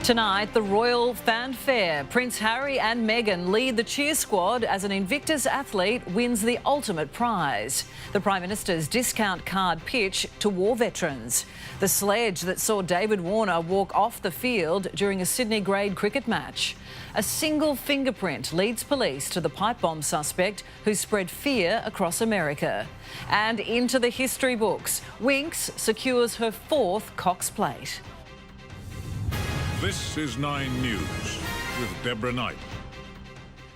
Tonight, the royal fanfare. Prince Harry and Meghan lead the cheer squad as an Invictus athlete wins the ultimate prize. The Prime Minister's discount card pitch to war veterans. The sledge that saw David Warner walk off the field during a Sydney grade cricket match. A single fingerprint leads police to the pipe bomb suspect who spread fear across America. And into the history books, Winx secures her 4th Cox Plate. This is 9 News with Deborah Knight.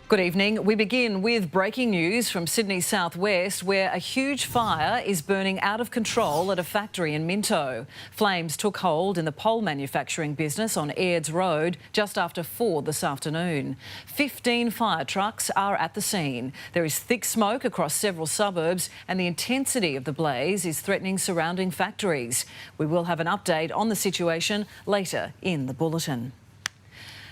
Good evening. We begin with breaking news from Sydney's southwest, where a huge fire is burning out of control at a factory in Minto. Flames took hold in the pole manufacturing business on Airds Road just after 4 this afternoon. 15 fire trucks are at the scene. There is thick smoke across several suburbs and the intensity of the blaze is threatening surrounding factories. We will have an update on the situation later in the bulletin.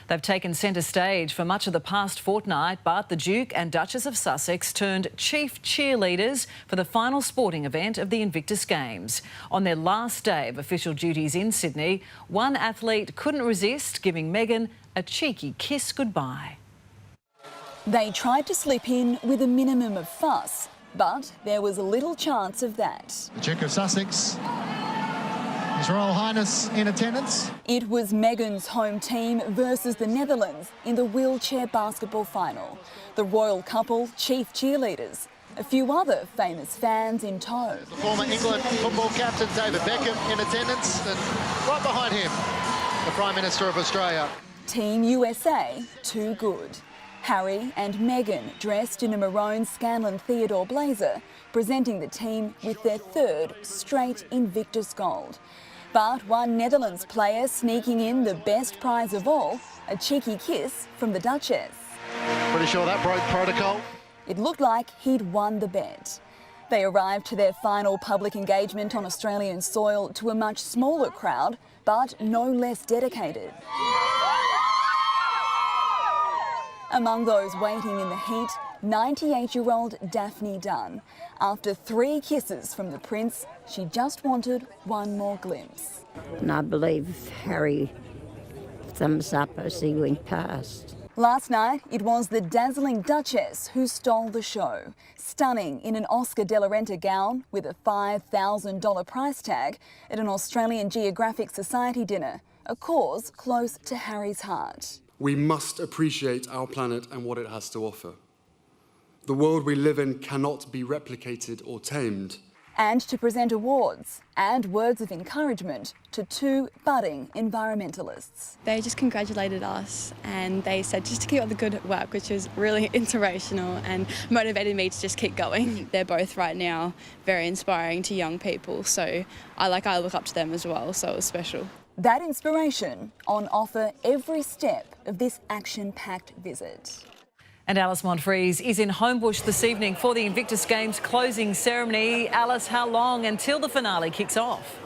They've taken centre stage for much of the past fortnight, but the Duke and Duchess of Sussex turned chief cheerleaders for the final sporting event of the Invictus Games. On their last day of official duties in Sydney, one athlete couldn't resist giving Meghan a cheeky kiss goodbye. They tried to slip in with a minimum of fuss, but there was little chance of that. The Duke of Sussex, His Royal Highness in attendance. It was Meghan's home team versus the Netherlands in the wheelchair basketball final. The royal couple, chief cheerleaders. A few other famous fans in tow. The former England football captain David Beckham in attendance, and right behind him, the Prime Minister of Australia. Team USA, too good. Harry and Meghan dressed in a maroon Scanlan Theodore blazer, presenting the team with their 3rd straight Invictus gold. But one Netherlands player sneaking in the best prize of all, a cheeky kiss from the Duchess. Pretty sure that broke protocol. It looked like he'd won the bet. They arrived to their final public engagement on Australian soil to a much smaller crowd, but no less dedicated. Among those waiting in the heat, 98-year-old Daphne Dunn. After 3 kisses from the Prince, she just wanted one more glimpse. And I believe Harry thumbs up as he went past. Last night, it was the dazzling Duchess who stole the show. Stunning in an Oscar de la Renta gown with a $5,000 price tag at an Australian Geographic Society dinner, a cause close to Harry's heart. We must appreciate our planet and what it has to offer. The world we live in cannot be replicated or tamed. And to present awards and words of encouragement to 2 budding environmentalists. They just congratulated us and they said just to keep up the good work, which was really inspirational and motivated me to just keep going. They're both right now very inspiring to young people, so I look up to them as well, so it was special. That inspiration on offer every step of this action-packed visit. And Alice Monfries is in Homebush this evening for the Invictus Games closing ceremony. Alice, how long until the finale kicks off?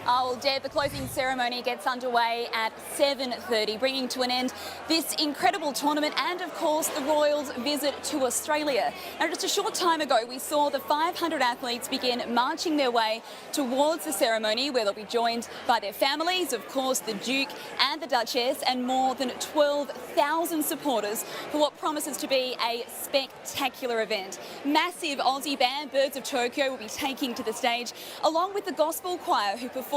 Oh, well, Deb, the closing ceremony gets underway at 7:30, bringing to an end this incredible tournament and, of course, the Royals' visit to Australia. Now, just a short time ago, we saw the 500 athletes begin marching their way towards the ceremony, where they'll be joined by their families, of course, the Duke and the Duchess, and more than 12,000 supporters for what promises to be a spectacular event. Massive Aussie band, Birds of Tokyo, will be taking to the stage, along with the gospel choir who performed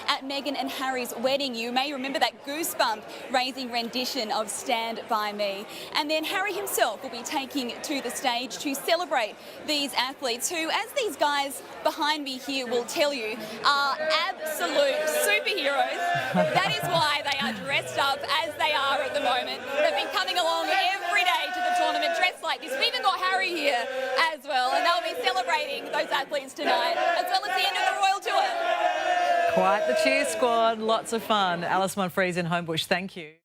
at Meghan and Harry's wedding. You may remember that goosebump-raising rendition of Stand By Me. And then Harry himself will be taking to the stage to celebrate these athletes who, as these guys behind me here will tell you, are absolute superheroes. That is why they are dressed up as they are at the moment. They've been coming along every day to the tournament dressed like this. We've even got Harry here as well, and they'll be celebrating those athletes tonight, as well as the end of the Royal Tour. Quite the cheer squad, lots of fun. Alice Monfries in Homebush, thank you.